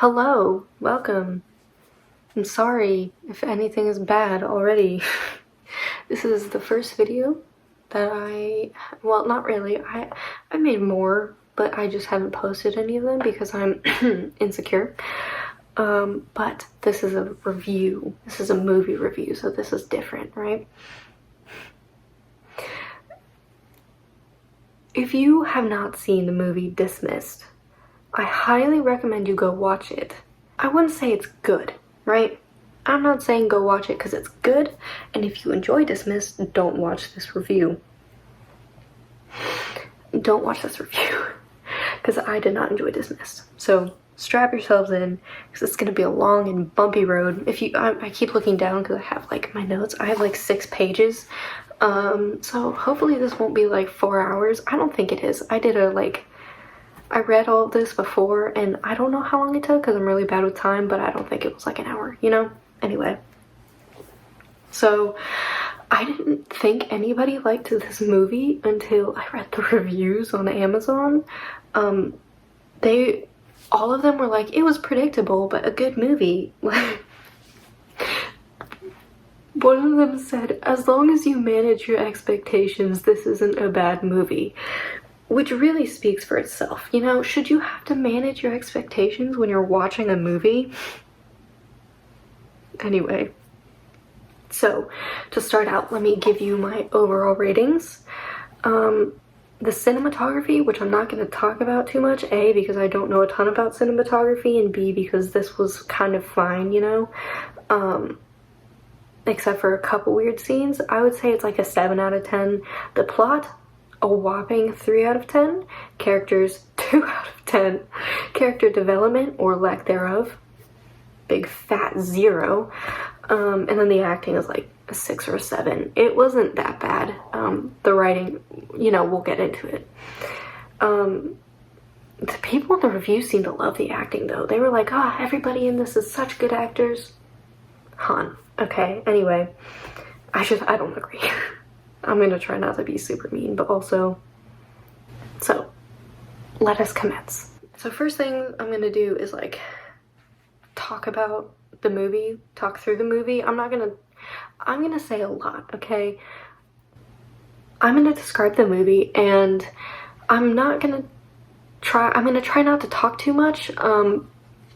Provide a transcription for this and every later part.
Hello, welcome. I'm sorry if anything is bad already. This is the first video that well, not really. I made more, but I just haven't posted any of them because I'm insecure. But this is a review. This is a movie review, so this is different, right? If you have not seen the movie Dismissed, I highly recommend you go watch it. I wouldn't say it's good, right? I'm not saying go watch it because it's good, and if you enjoy Dismissed, don't watch this review. Don't watch this review, because I did not enjoy Dismissed. So strap yourselves in, because it's gonna be a long and bumpy road. I keep looking down because I have like my notes. I have like 6 pages. So hopefully this won't be like 4 hours. I don't think it is. I read all of this before, and I don't know how long it took because I'm really bad with time, but I don't think it was like an hour, you know? Anyway. So, I didn't think anybody liked this movie until I read the reviews on Amazon. All of them were like, it was predictable, but a good movie. One of them said, as long as you manage your expectations, this isn't a bad movie. Which really speaks for itself. You know, should you have to manage your expectations when you're watching a movie? Anyway, so to start out, let me give you my overall ratings. The cinematography, which I'm not going to talk about too much, A, because I don't know a ton about cinematography, and B, because this was kind of fine, you know? Except for a couple weird scenes. I would say it's like a 7 out of 10. The plot, a whopping 3 out of 10. Characters, 2 out of 10. Character development, or lack thereof, big fat 0. And then the acting is like a 6 or a 7. It wasn't that bad. The writing, you know, we'll get into it. The people in the review seemed to love the acting though. They were like, oh, everybody in this is such good actors. Han. Okay, anyway. I don't agree. I'm gonna try not to be super mean, but also, so let us commence. So first thing I'm gonna do is like talk about the movie, talk through the movie. I'm gonna say a lot, okay? I'm gonna describe the movie, and I'm gonna try not to talk too much.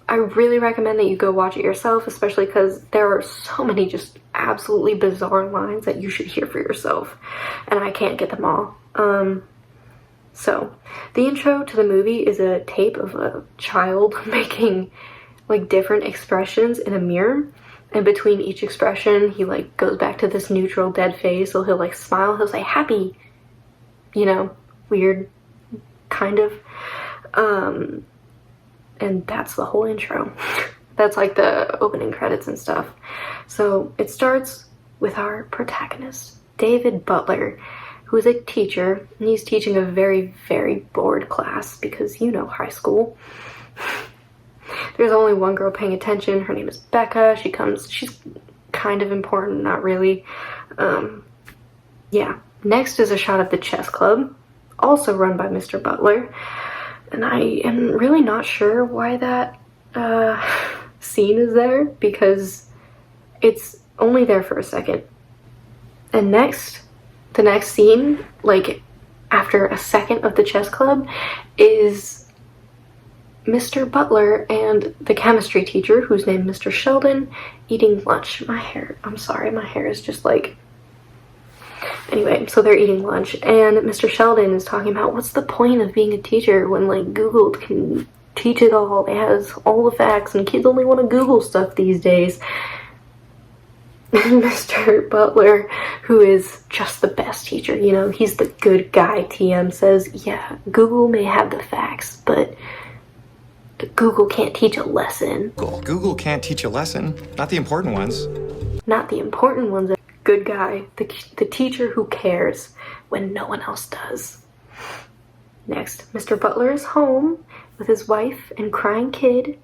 I really recommend that you go watch it yourself, especially because there are so many just absolutely bizarre lines that you should hear for yourself, and I can't get them all. So, the intro to the movie is a tape of a child making like different expressions in a mirror, and between each expression he like goes back to this neutral dead face, so he'll like smile, he'll say happy, you know, weird, kind of. And that's the whole intro. That's like the opening credits and stuff. So it starts with our protagonist, David Butler, who is a teacher, and he's teaching a very, very bored class because, you know, high school. There's only one girl paying attention. Her name is Becca. She's kind of important, not really. Yeah. Next is a shot of the chess club, also run by Mr. Butler. And I am really not sure why that scene is there, because it's only there for a second. And the next scene, like after a second of the chess club, is Mr. Butler and the chemistry teacher, who's named Mr. Sheldon, eating lunch. I'm sorry, my hair is just like... Anyway, so they're eating lunch, and Mr. Sheldon is talking about what's the point of being a teacher when, like, Google can teach it all. It has all the facts, and kids only want to Google stuff these days. And Mr. Butler, who is just the best teacher, you know, he's the good guy, TM says, yeah, Google may have the facts, but Google can't teach a lesson. Google can't teach a lesson, not the important ones. Not the important ones. Good guy, the teacher who cares when no one else does. Next, Mr. Butler is home with his wife and crying kid,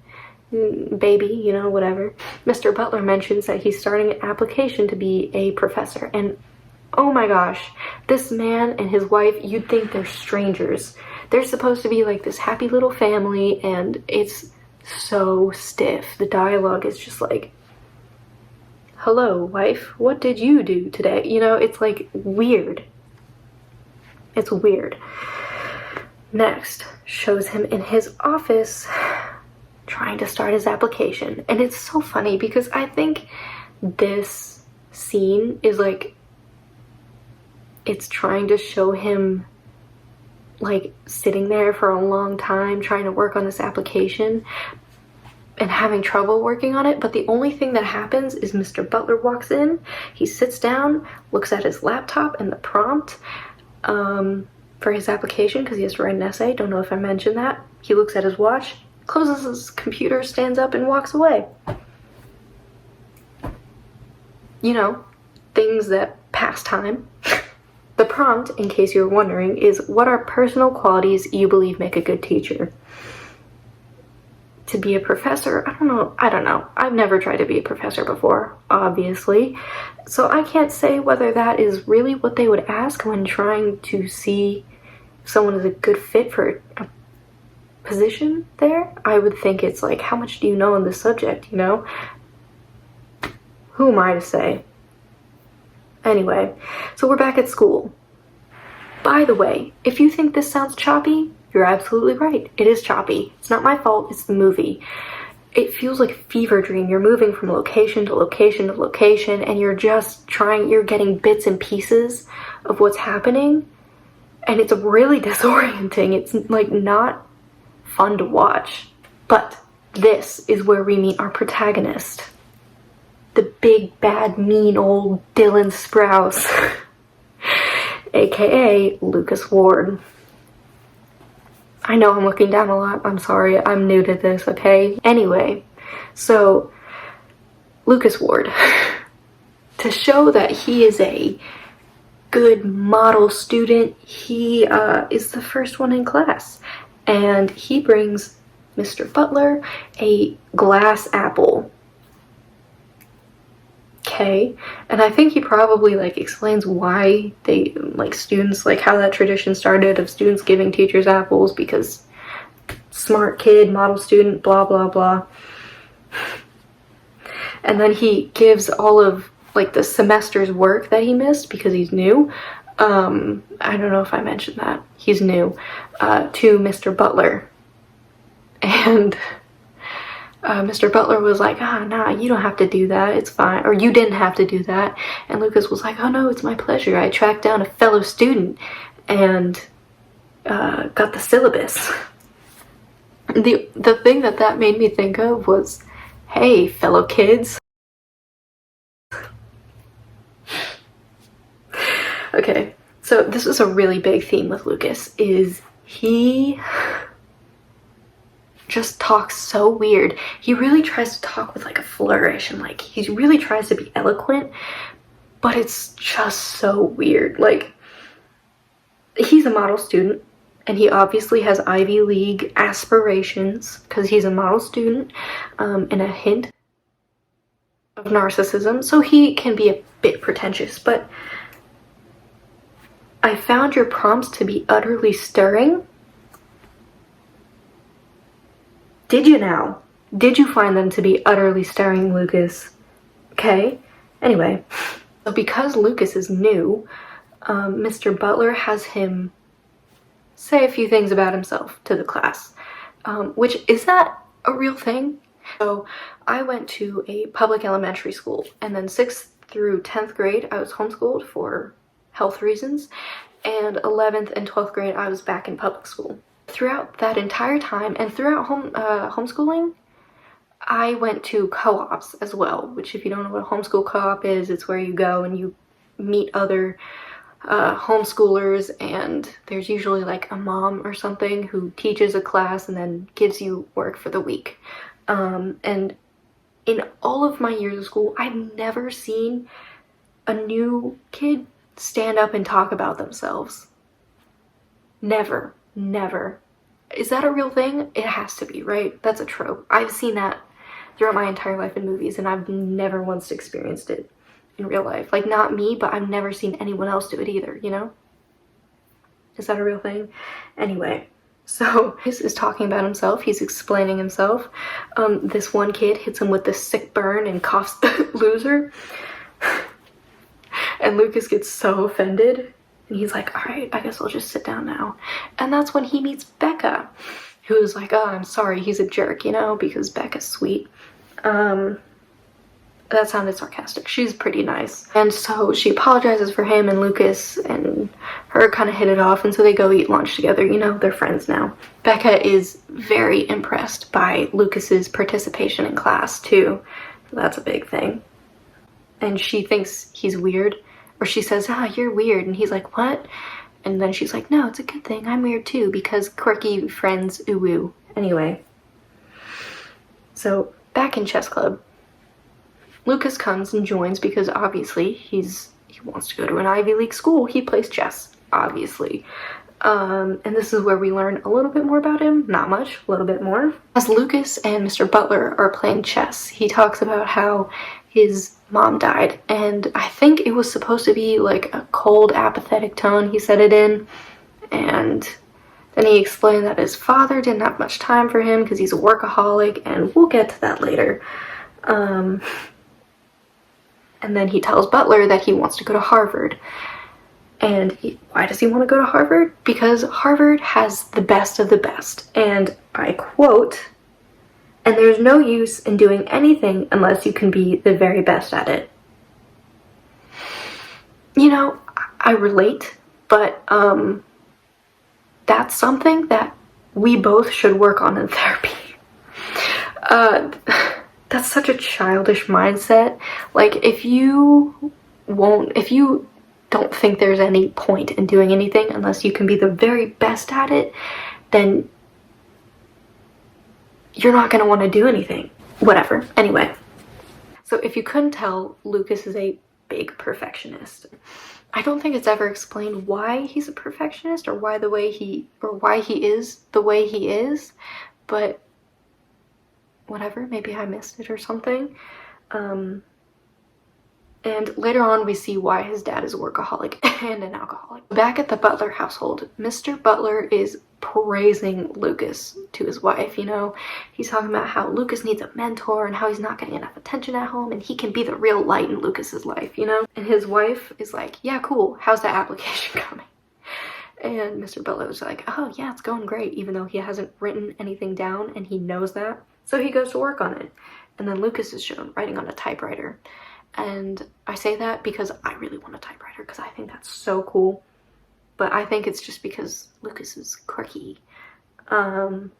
baby, you know, whatever. Mr. Butler mentions that he's starting an application to be a professor, and oh my gosh, this man and his wife, you'd think they're strangers. They're supposed to be like this happy little family, and it's so stiff. The dialogue is just like, hello, wife, what did you do today? You know, it's like weird. It's weird. Next, shows him in his office trying to start his application. And it's so funny because I think this scene is like, it's trying to show him like sitting there for a long time trying to work on this application and having trouble working on it, but the only thing that happens is Mr. Butler walks in, he sits down, looks at his laptop and the prompt for his application, because he has to write an essay. Don't know if I mentioned that. He looks at his watch, closes his computer, stands up, and walks away. You know, things that pass time. The prompt, in case you were wondering, is what are personal qualities you believe make a good teacher? To be a professor, I don't know. I've never tried to be a professor before, obviously. So I can't say whether that is really what they would ask when trying to see if someone is a good fit for a position there. I would think it's like, how much do you know on this subject, you know? Who am I to say? Anyway, so we're back at school. By the way, if you think this sounds choppy, you're absolutely right. It is choppy. It's not my fault, it's the movie. It feels like a fever dream. You're moving from location to location to location, and you're getting bits and pieces of what's happening, and it's really disorienting. It's like not fun to watch. But this is where we meet our protagonist. The big, bad, mean old Dylan Sprouse, aka Lucas Ward. I know I'm looking down a lot. I'm sorry. I'm new to this, okay? Anyway, so Lucas Ward, to show that he is a good model student, he is the first one in class. And he brings Mr. Butler a glass apple. Okay, and I think he probably like explains why they like students, like how that tradition started of students giving teachers apples, because smart kid, model student, blah blah blah. And then he gives all of like the semester's work that he missed because he's new. I don't know if I mentioned that. He's new to Mr. Butler. And Mr. Butler was like, nah, you don't have to do that, it's fine, or you didn't have to do that. And Lucas was like, oh no, it's my pleasure. I tracked down a fellow student and got the syllabus. The thing that made me think of was, hey, fellow kids. Okay, so this is a really big theme with Lucas, is he just talks so weird. He really tries to talk with like a flourish and like he really tries to be eloquent, but it's just so weird. Like, he's a model student and he obviously has Ivy League aspirations because he's a model student, and a hint of narcissism, so he can be a bit pretentious. But I found your prompts to be utterly stirring. Did you now? Did you find them to be utterly stirring, Lucas? Okay. Anyway, so because Lucas is new, Mr. Butler has him say a few things about himself to the class, which, is that a real thing? So I went to a public elementary school, and then 6th through 10th grade I was homeschooled for health reasons, and 11th and 12th grade I was back in public school. Throughout that entire time, and throughout homeschooling, I went to co-ops as well, which, if you don't know what a homeschool co-op is, it's where you go and you meet other homeschoolers, and there's usually like a mom or something who teaches a class and then gives you work for the week. And in all of my years of school, I've never seen a new kid stand up and talk about themselves. Never. Is that a real thing? It has to be, right? That's a trope. I've seen that throughout my entire life in movies, and I've never once experienced it in real life. Like, not me, but I've never seen anyone else do it either, you know? Is that a real thing? Anyway, So this is talking about himself. He's explaining himself. This one kid hits him with this sick burn and coughs loser. And Lucas gets so offended. And he's like, all right, I guess I'll just sit down now. And that's when he meets Becca, who's like, oh, I'm sorry, he's a jerk, you know, because Becca's sweet. That sounded sarcastic. She's pretty nice. And so she apologizes for him, and Lucas and her kind of hit it off, and so they go eat lunch together. You know, they're friends now. Becca is very impressed by Lucas's participation in class, too. That's a big thing. And she thinks he's weird, or she says, you're weird, and he's like, what? And then she's like, no, it's a good thing. I'm weird, too, because quirky friends, ooh-woo. Anyway. So, back in chess club. Lucas comes and joins because obviously he wants to go to an Ivy League school. He plays chess, obviously. And this is where we learn a little bit more about him. Not much, a little bit more. As Lucas and Mr. Butler are playing chess, he talks about how his mom died. And I think it was supposed to be like a cold, apathetic tone he said it in. And then he explained that his father didn't have much time for him because he's a workaholic, and we'll get to that later. And then he tells Butler that he wants to go to Harvard. And why does he want to go to Harvard? Because Harvard has the best of the best. And I quote, and there's no use in doing anything unless you can be the very best at it. You know, I relate, but that's something that we both should work on in therapy. That's such a childish mindset. Like, if you don't think there's any point in doing anything unless you can be the very best at it, then you're not going to want to do anything. Whatever. Anyway. So if you couldn't tell, Lucas is a big perfectionist. I don't think it's ever explained why he's a perfectionist or why he is the way he is, but whatever, maybe I missed it or something. And later on we see why his dad is a workaholic and an alcoholic. Back at the Butler household, Mr. Butler is praising Lucas to his wife, you know. He's talking about how Lucas needs a mentor and how he's not getting enough attention at home and he can be the real light in Lucas's life, you know. And his wife is like, yeah, cool, how's that application coming? And Mr. Butler was like, oh yeah, it's going great, even though he hasn't written anything down and he knows that. So he goes to work on it. And then Lucas is shown writing on a typewriter. And I say that because I really want a typewriter because I think that's so cool. But I think it's just because Lucas is quirky. And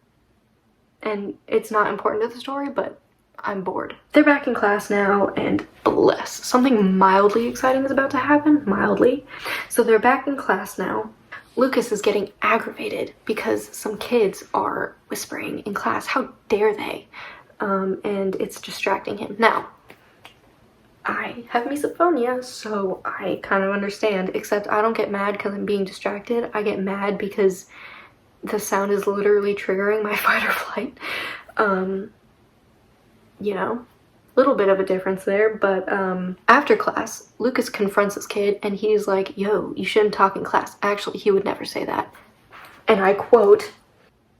it's not important to the story, but I'm bored. They're back in class now, and bless, something mildly exciting is about to happen. Mildly. So they're back in class now. Lucas is getting aggravated because some kids are whispering in class. How dare they? And it's distracting him. Now, I have misophonia, so I kind of understand, except I don't get mad because I'm being distracted. I get mad because the sound is literally triggering my fight or flight. You know, little bit of a difference there, but after class, Lucas confronts this kid and he's like, yo, you shouldn't talk in class. Actually, he would never say that. And I quote,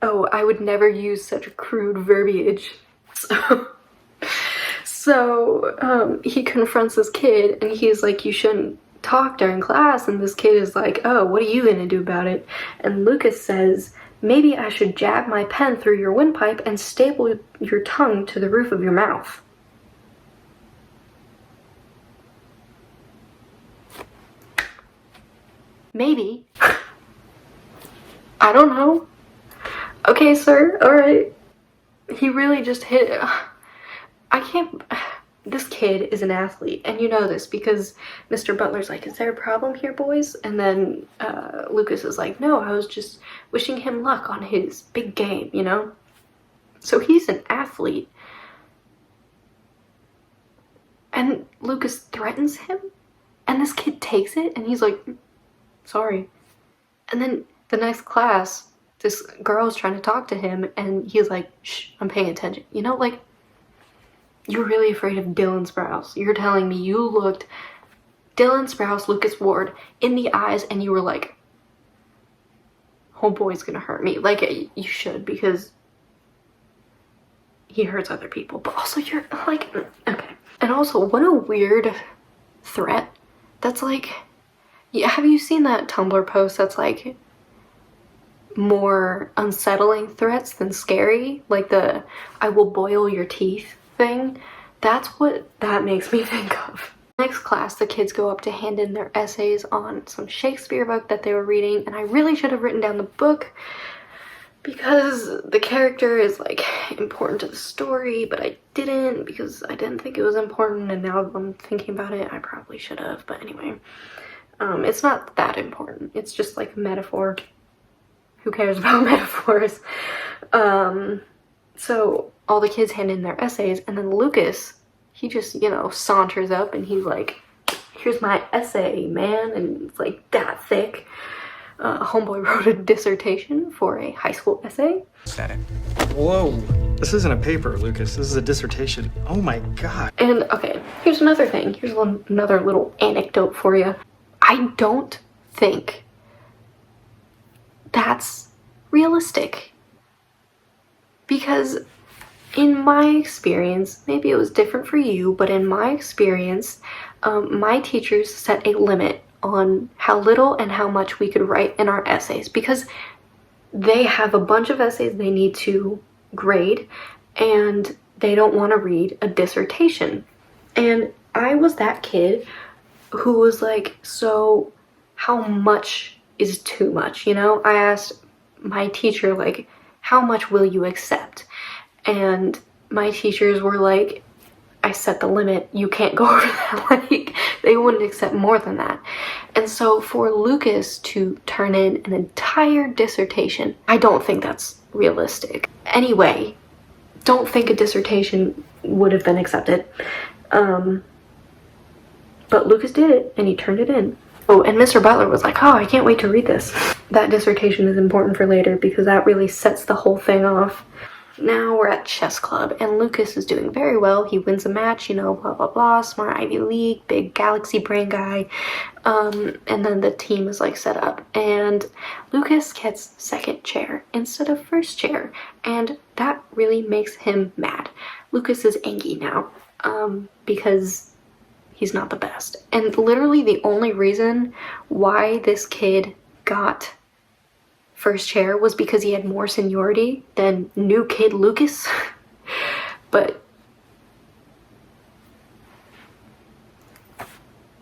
oh, I would never use such crude verbiage. So he confronts this kid and he's like, you shouldn't talk during class. And this kid is like, oh, what are you gonna do about it? And Lucas says, maybe I should jab my pen through your windpipe and staple your tongue to the roof of your mouth. Maybe. I don't know. Okay, sir, alright. He really just hit it. I can't... This kid is an athlete, and you know this because Mr. Butler's like, is there a problem here, boys? And then Lucas is like, no, I was just wishing him luck on his big game, you know? So he's an athlete. And Lucas threatens him, and this kid takes it, and he's like, sorry. And then the next class, this girl's trying to talk to him, and he's like, shh, I'm paying attention. You know, like, you're really afraid of Dylan Sprouse. You're telling me you looked Dylan Sprouse, Lucas Ward, in the eyes, and you were like, homeboy's gonna hurt me. Like, you should, because he hurts other people. But also, you're like, okay. And also, what a weird threat. That's like, yeah, have you seen that Tumblr post that's like more unsettling threats than scary? Like the I will boil your teeth thing. That's what that makes me think of. Next class, the kids go up to hand in their essays on some Shakespeare book that they were reading, and I really should have written down the book because the character is like important to the story, but I didn't because I didn't think it was important, and now that I'm thinking about it, I probably should have. But anyway, it's not that important. It's just like a metaphor. Who cares about metaphors? So all the kids hand in their essays, and then Lucas, he just, you know, saunters up and he's like, here's my essay, man, and it's like that thick. Homeboy wrote a dissertation for a high school essay. Whoa, this isn't a paper, Lucas. This is a dissertation. Oh my god. And okay, here's another thing. Here's another little anecdote for you. I don't think that's realistic. Because in my experience, maybe it was different for you, but in my experience, my teachers set a limit on how little and how much we could write in our essays because they have a bunch of essays they need to grade and they don't want to read a dissertation. And I was that kid who was like, so how much is too much, you know? I asked my teacher, like, how much will you accept? And my teachers were like, I set the limit, you can't go over that. Like, they wouldn't accept more than that. And so for Lucas to turn in an entire dissertation, I don't think that's realistic. Anyway, don't think a dissertation would have been accepted. But Lucas did it, and he turned it in. Oh, and Mr. Butler was like, oh, I can't wait to read this. That dissertation is important for later because that really sets the whole thing off. Now we're at chess club, and Lucas is doing very well. He wins a match, you know, blah, blah, blah, smart Ivy League, big galaxy brain guy. And then the team is, like, set up. And Lucas gets second chair instead of first chair. And that really makes him mad. Lucas is angry now because he's not the best. And literally the only reason why this kid got first chair was because he had more seniority than new kid Lucas. But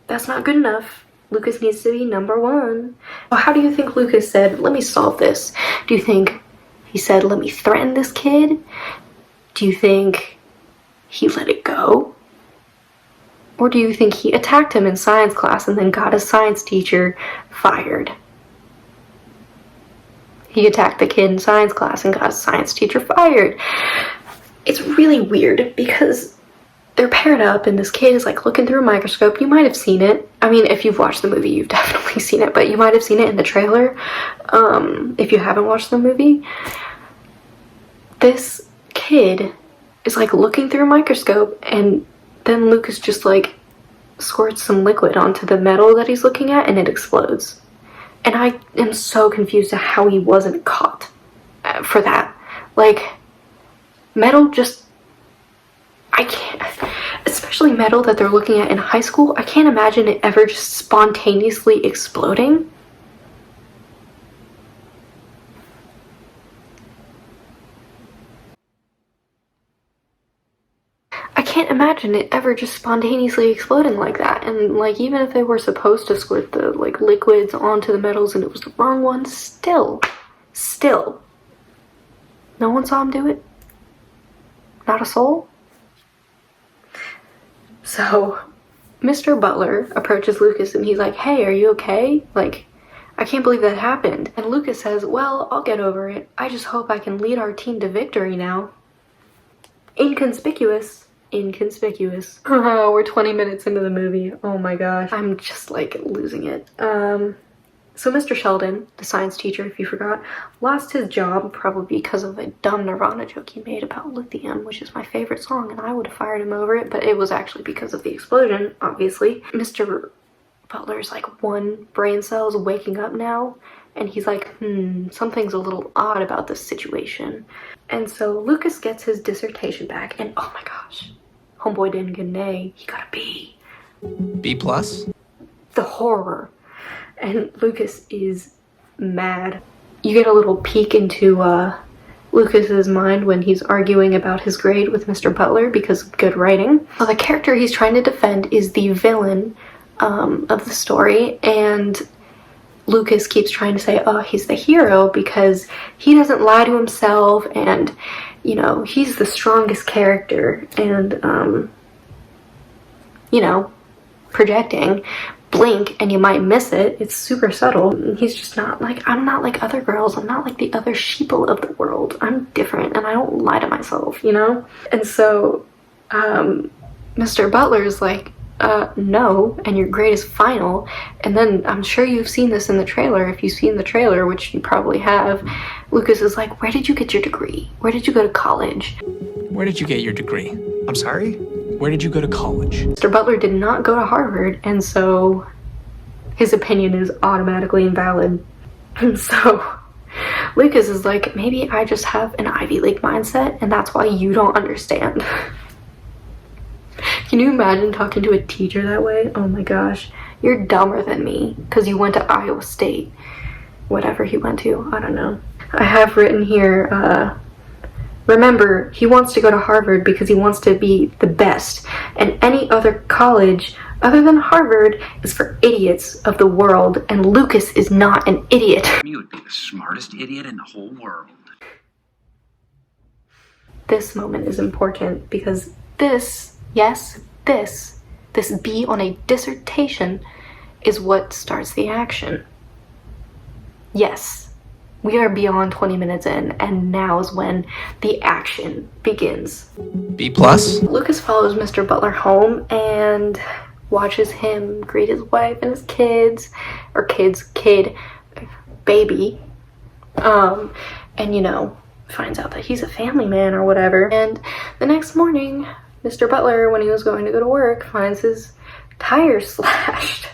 that's not good enough. Lucas needs to be number one. Well, how do you think Lucas said, let me solve this? Do you think he said, let me threaten this kid? Do you think he let it go? Or do you think he attacked him in science class and then got his science teacher fired? He attacked the kid in science class and got his science teacher fired. It's really weird because they're paired up and this kid is like looking through a microscope. You might have seen it. I mean, if you've watched the movie, you've definitely seen it, but you might have seen it in the trailer. If you haven't watched the movie, this kid is like looking through a microscope and then Lucas just like squirts some liquid onto the metal that he's looking at and it explodes. And I am so confused at how he wasn't caught for that. Like, metal just, I can't, especially metal that they're looking at in high school, I can't imagine it ever just spontaneously exploding. I can't imagine it ever just spontaneously exploding like that. And like, even if they were supposed to squirt the like liquids onto the metals and it was the wrong one, still, no one saw him do it? Not a soul? So, Mr. Butler approaches Lucas and he's like, hey, are you okay? Like, I can't believe that happened. And Lucas says, well, I'll get over it. I just hope I can lead our team to victory now. Inconspicuous. Oh, we're 20 minutes into the movie. Oh my gosh. I'm just like losing it. So Mr. Sheldon, the science teacher, if you forgot, lost his job probably because of a dumb Nirvana joke he made about lithium, which is my favorite song, and I would have fired him over it, but it was actually because of the explosion, obviously. Mr. Butler's like one brain cell is waking up now, and he's like, something's a little odd about this situation. And so Lucas gets his dissertation back, and oh my gosh, homeboy didn't get an A, he got a B. B plus? The horror. And Lucas is mad. You get a little peek into Lucas's mind when he's arguing about his grade with Mr. Butler because of good writing. So the character he's trying to defend is the villain of the story, and Lucas keeps trying to say, oh, he's the hero because he doesn't lie to himself, and, you know, he's the strongest character, and, you know, projecting. Blink and you might miss it. It's super subtle. He's just not like, I'm not like other girls. I'm not like the other sheeple of the world. I'm different and I don't lie to myself, you know? And so, Mr. Butler's like, no, and your grade is final. And then I'm sure you've seen this in the trailer. If you've seen the trailer, which you probably have, Lucas is like, where did you get your degree? Where did you go to college? Where did you get your degree? I'm sorry? Where did you go to college? Mr. Butler did not go to Harvard, and so his opinion is automatically invalid. And so Lucas is like, maybe I just have an Ivy League mindset, and that's why you don't understand. Can you imagine talking to a teacher that way? Oh my gosh, you're dumber than me because you went to Iowa State. Whatever he went to, I don't know. I have written here, remember, he wants to go to Harvard because he wants to be the best, and any other college other than Harvard is for idiots of the world, and Lucas is not an idiot. You would be the smartest idiot in the whole world. This moment is important because this, yes, this B on a dissertation is what starts the action. Yes. We are beyond 20 minutes in, and now is when the action begins. B plus? Lucas follows Mr. Butler home and watches him greet his wife and his kids, or kid, baby, and, you know, finds out that he's a family man or whatever. And the next morning, Mr. Butler, when he was going to go to work, finds his tires slashed.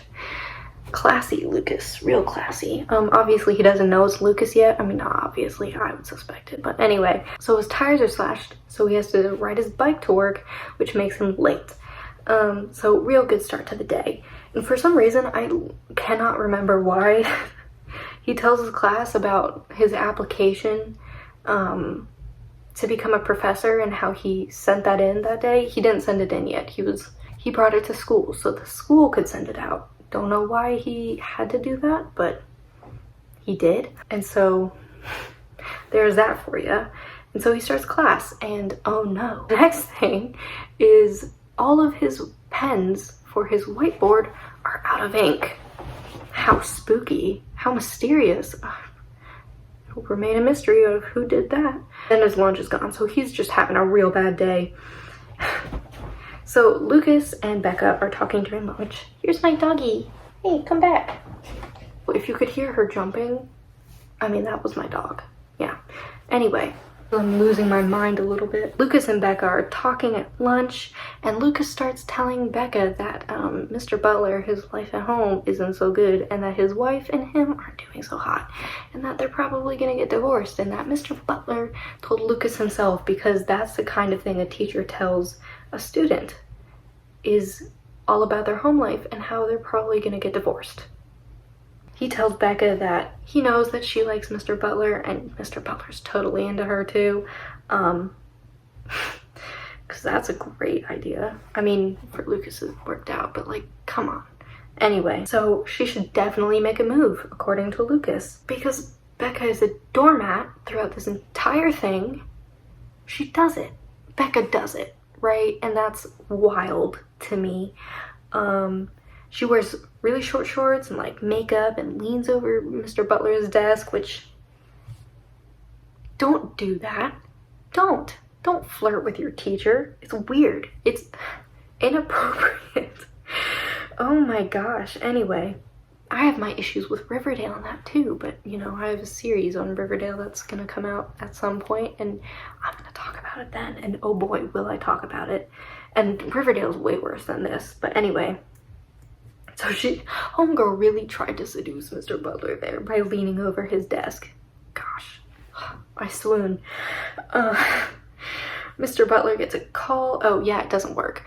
Classy Lucas, real classy. Obviously he doesn't know it's Lucas yet. I mean, not obviously, I would suspect it, but anyway. So his tires are slashed, so he has to ride his bike to work, which makes him late. So real good start to the day. And for some reason, I cannot remember why, he tells his class about his application to become a professor and how he sent that in that day. He didn't send it in yet. He brought it to school so the school could send it out. Don't know why he had to do that, but he did. And so there's that for you. And so he starts class, and oh no. The next thing is all of his pens for his whiteboard are out of ink. How spooky, how mysterious. It will remain a mystery of who did that. Then his lunch is gone, so he's just having a real bad day. So Lucas and Becca are talking during lunch. Here's my doggy. Hey, come back. If you could hear her jumping, I mean, that was my dog. Yeah. Anyway, I'm losing my mind a little bit. Lucas and Becca are talking at lunch, and Lucas starts telling Becca that Mr. Butler, his life at home, isn't so good, and that his wife and him aren't doing so hot, and that they're probably gonna get divorced, and that Mr. Butler told Lucas himself, because that's the kind of thing a teacher tells a student, is all about their home life and how they're probably gonna get divorced. He tells Becca that he knows that she likes Mr. Butler, and Mr. Butler's totally into her too, because that's a great idea. I mean, for Lucas it worked out, but like, come on. Anyway, so she should definitely make a move, according to Lucas, because Becca is a doormat throughout this entire thing. She does it. Becca does it, right? And that's wild to me. She wears really short shorts and like makeup and leans over Mr. Butler's desk, which, don't do that. Don't flirt with your teacher. It's weird. It's inappropriate. Oh my gosh. Anyway, I have my issues with Riverdale and that too, but you know, I have a series on Riverdale that's gonna come out at some point, and I'm gonna talk about it then, and oh boy, will I talk about it. And Riverdale's way worse than this, but anyway. So homegirl really tried to seduce Mr. Butler there by leaning over his desk. Gosh, I swoon. Mr. Butler gets a call. Oh yeah, it doesn't work.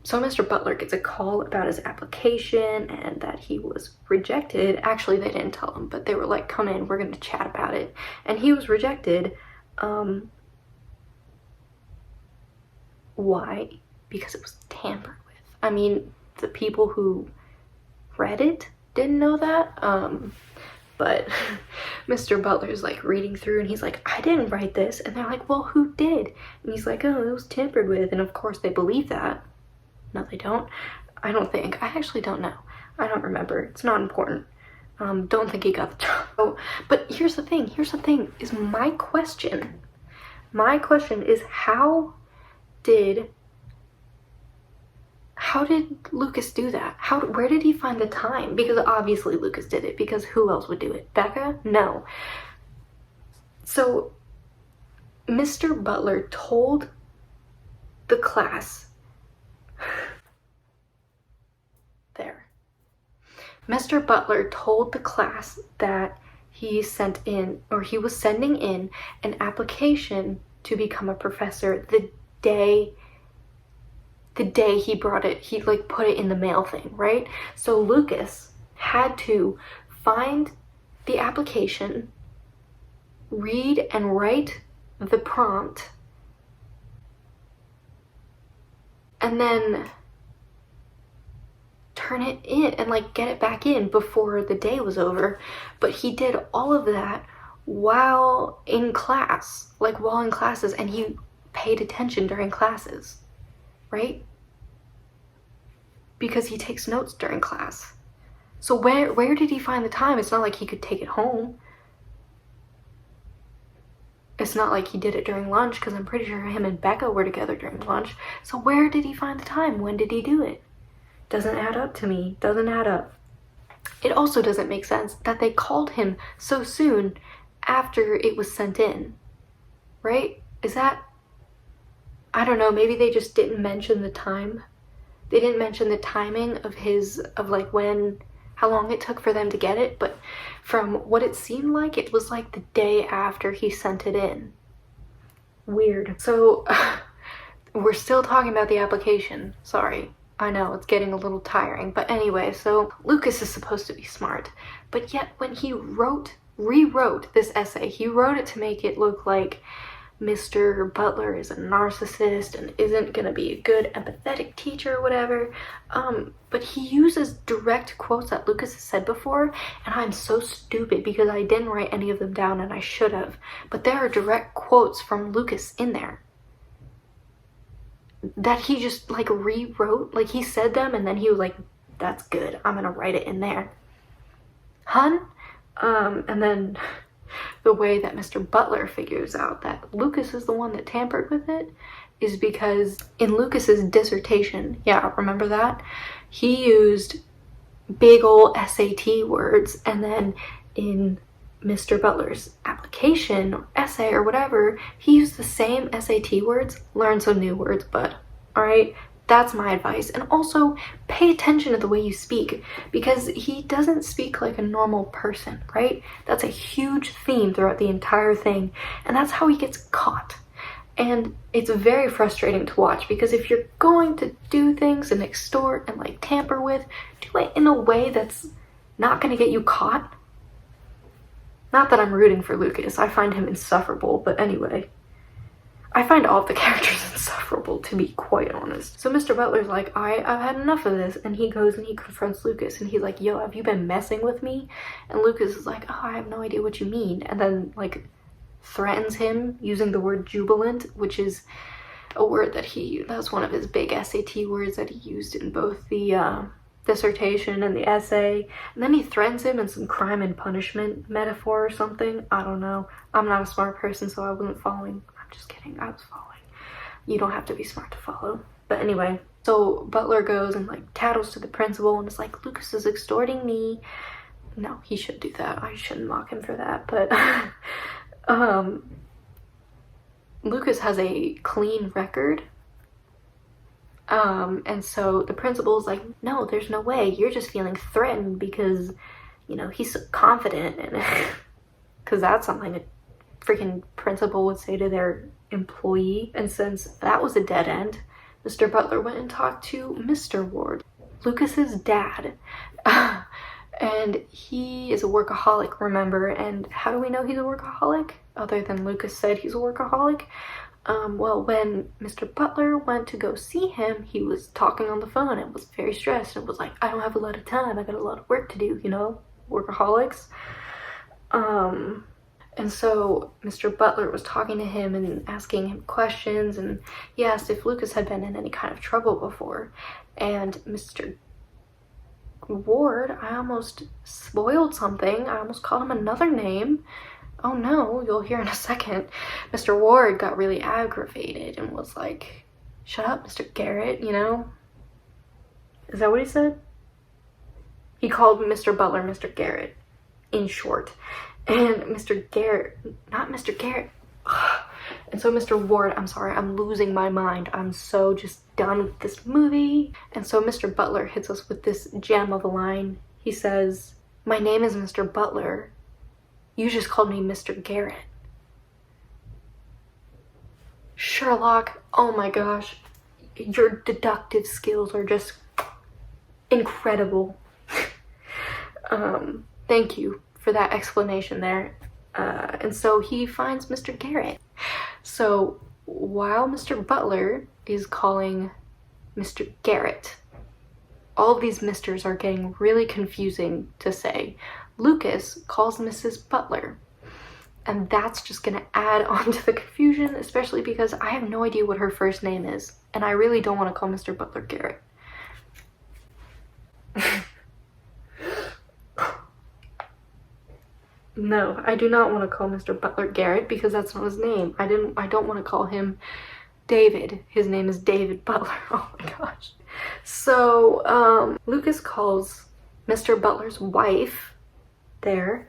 So Mr. Butler gets a call about his application and that he was rejected. Actually, they didn't tell him, but they were like, come in, we're gonna chat about it. And he was rejected. Why? Because it was tampered with. I mean, the people who read it didn't know that. But Mr. Butler's like reading through and he's like, I didn't write this. And they're like, well, who did? And he's like, oh, it was tampered with. And of course they believe that. No, they don't. I don't think. I actually don't know. I don't remember. It's not important. Don't think he got the job. Oh, but here's the thing. Is my question is how did Lucas do that? Where did he find the time? Because obviously Lucas did it, because who else would do it? Becca? No. So Mr. Butler told the class there. Mr. Butler told the class that he was sending in an application to become a professor the day he brought it, he like put it in the mail thing, right? So Lucas had to find the application, read and write the prompt, and then turn it in and like get it back in before the day was over. But he did all of that while in class, and he paid attention during classes, right? Because he takes notes during class. So where did he find the time? It's not like he could take it home. It's not like he did it during lunch, because I'm pretty sure him and Becca were together during lunch. So where did he find the time? When did he do it? Doesn't add up to me. Doesn't add up. It also doesn't make sense that they called him so soon after it was sent in, right? Is that, I don't know, maybe they just didn't mention the time. They didn't mention the timing of how long it took for them to get it, but from what it seemed like, it was like the day after he sent it in. Weird. So, we're still talking about the application. Sorry. I know, it's getting a little tiring, but anyway, so Lucas is supposed to be smart, but yet when he rewrote this essay, he wrote it to make it look like Mr. Butler is a narcissist and isn't gonna be a good empathetic teacher or whatever, but he uses direct quotes that Lucas has said before, and I'm so stupid because I didn't write any of them down and I should have, but there are direct quotes from Lucas in there that he just like rewrote. Like he said them and then he was like, that's good, I'm gonna write it in there. And then the way that Mr. Butler figures out that Lucas is the one that tampered with it is because in Lucas's dissertation, yeah, remember that? He used big ol' SAT words, and then in Mr. Butler's application or essay or whatever, he used the same SAT words. Learn some new words, bud. Alright? That's my advice. And also, pay attention to the way you speak, because he doesn't speak like a normal person, right? That's a huge theme throughout the entire thing, and that's how he gets caught. And it's very frustrating to watch, because if you're going to do things and extort and like tamper with, do it in a way that's not going to get you caught. Not that I'm rooting for Lucas, I find him insufferable, but anyway. I find all of the characters insufferable, to be quite honest. So Mr. Butler's like, I've had enough of this, and he goes and he confronts Lucas, and he's like, yo, have you been messing with me? And Lucas is like, oh, I have no idea what you mean, and then like threatens him using the word jubilant, which is a word that's one of his big SAT words that he used in both the dissertation and the essay. And then he threatens him in some crime and punishment metaphor or something. I don't know. I'm not a smart person, so I wasn't following. I'm just kidding, I was following. You don't have to be smart to follow. But anyway, so Butler goes and like tattles to the principal and is like, Lucas is extorting me. No, he should do that. I shouldn't mock him for that, but Lucas has a clean record And so the principal's like, no, there's no way. You're just feeling threatened because, you know, he's so confident. And because that's something a freaking principal would say to their employee. And since that was a dead end, Mr. Butler went and talked to Mr. Ward, Lucas's dad. And he is a workaholic, remember? And how do we know he's a workaholic? Other than Lucas said he's a workaholic. Well, when Mr. Butler went to go see him, he was talking on the phone and was very stressed and was like, I don't have a lot of time. I got a lot of work to do, you know? Workaholics. And so Mr. Butler was talking to him and asking him questions, and he asked if Lucas had been in any kind of trouble before. And Mr. Ward, I almost spoiled something. I almost called him another name. Oh no, you'll hear in a second. Mr. Ward got really aggravated and was like, shut up, Mr. Garrett, you know? Is that what he said? He called Mr. Butler Mr. Garrett, in short. And Mr. Garrett, not Mr. Garrett. And so Mr. Ward, I'm sorry, I'm losing my mind. I'm so just done with this movie. And so Mr. Butler hits us with this gem of a line. He says, my name is Mr. Butler. You just called me Mr. Garrett. Sherlock, oh my gosh, your deductive skills are just incredible. Thank you for that explanation there. And so he finds Mr. Garrett. So while Mr. Butler is calling Mr. Garrett, all of these misters are getting really confusing to say. Lucas calls Mrs. Butler, and that's just gonna add on to the confusion, especially because I have no idea what her first name is, and I really don't want to call Mr. Butler Garrett. No, I do not want to call Mr. Butler Garrett because that's not his name. I don't want to call him David. His name is David Butler. Oh my gosh. So, Lucas calls Mr. Butler's wife there,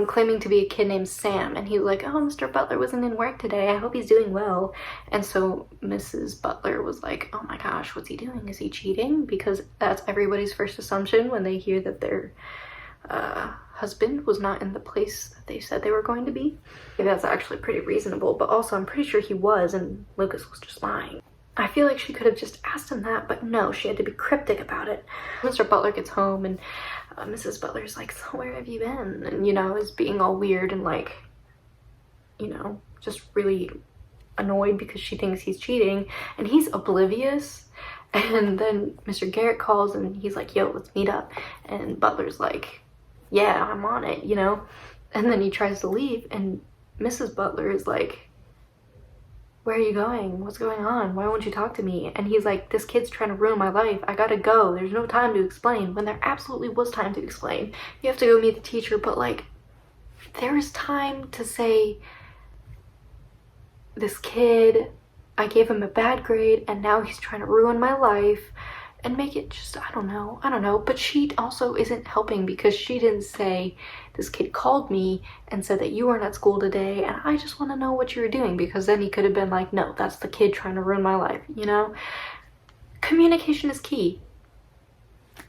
claiming to be a kid named Sam, and he's like, oh, Mr. Butler wasn't in work today, I hope he's doing well. And so Mrs. Butler was like, oh my gosh, what's he doing? Is he cheating? Because that's everybody's first assumption when they hear that their husband was not in the place that they said they were going to be. That's actually pretty reasonable, but also I'm pretty sure he was, and Lucas was just lying. I feel like she could have just asked him that, but no, she had to be cryptic about it. Mr. Butler gets home, and Mrs. Butler's like, so where have you been? And, you know, is being all weird and, like, you know, just really annoyed because she thinks he's cheating, and he's oblivious. And then Mr. Garrett calls, and he's like, yo, let's meet up. And Butler's like, yeah, I'm on it, you know? And then he tries to leave, and Mrs. Butler is like, where are you going? What's going on? Why won't you talk to me? And he's like, this kid's trying to ruin my life. I gotta go. There's no time to explain. When there absolutely was time to explain. You have to go meet the teacher, but like, there's time to say, this kid, I gave him a bad grade and now he's trying to ruin my life. And make it just, I don't know. But she also isn't helping because she didn't say, this kid called me and said that you weren't at school today and I just want to know what you were doing, because then he could have been like, no, that's the kid trying to ruin my life, you know? Communication is key.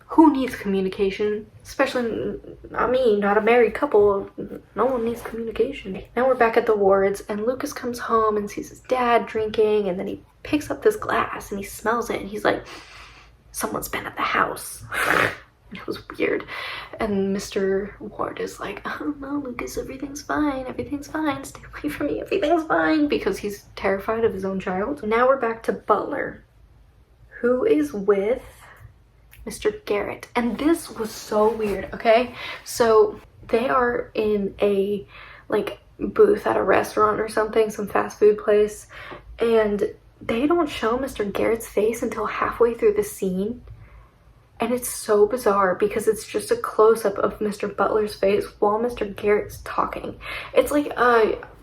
Who needs communication? Especially not me, not a married couple. No one needs communication. Now we're back at the wards, and Lucas comes home and sees his dad drinking, and then he picks up this glass and he smells it and he's like, someone's been at the house. It was weird. And Mr. Ward is like, oh no, Lucas, everything's fine, stay away from me, everything's fine, because he's terrified of his own child. Now we're back to Butler, who is with Mr. Garrett. And this was so weird, okay? So they are in a like booth at a restaurant or something, some fast food place, and they don't show Mr. Garrett's face until halfway through the scene. And it's so bizarre because it's just a close-up of Mr. Butler's face while Mr. Garrett's talking. It's like,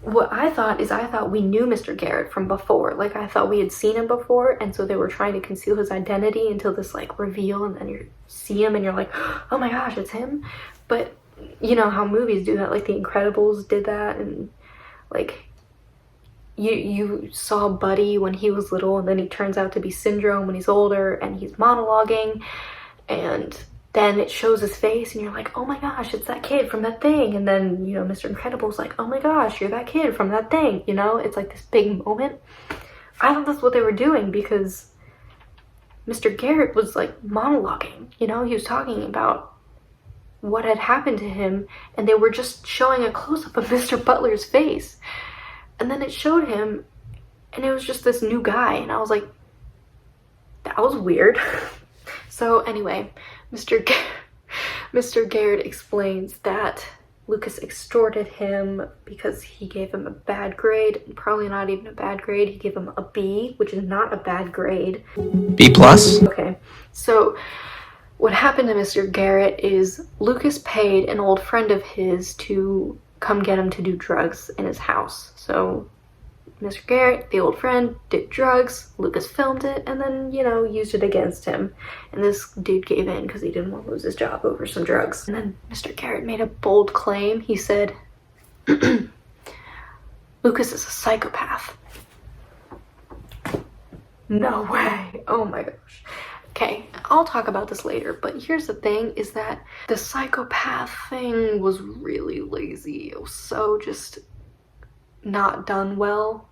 what I thought we knew Mr. Garrett from before. Like, I thought we had seen him before, and so they were trying to conceal his identity until this, like, reveal, and then you see him and you're like, oh my gosh, it's him. But you know how movies do that, like The Incredibles did that, and like, you saw Buddy when he was little, and then he turns out to be Syndrome when he's older, and he's monologuing, and then it shows his face, and you're like, oh my gosh, it's that kid from that thing. And then, you know, Mr. Incredible's like, oh my gosh, you're that kid from that thing. You know, it's like this big moment. I thought that's what they were doing, because Mr. Garrett was like monologuing, you know, he was talking about what had happened to him, and they were just showing a close-up of Mr. Butler's face. And then it showed him, and it was just this new guy, and I was like, that was weird. So anyway, Mr. Garrett explains that Lucas extorted him because he gave him a bad grade, probably not even a bad grade. He gave him a B, which is not a bad grade. B plus? Okay, so what happened to Mr. Garrett is Lucas paid an old friend of his to come get him to do drugs in his house. So Mr. Garrett, the old friend, did drugs, Lucas filmed it, and then, you know, used it against him. And this dude gave in because he didn't want to lose his job over some drugs. And then Mr. Garrett made a bold claim. He said, Lucas is a psychopath. No way. Oh my gosh. Okay, I'll talk about this later, but here's the thing, is that the psychopath thing was really lazy. It was so just not done well.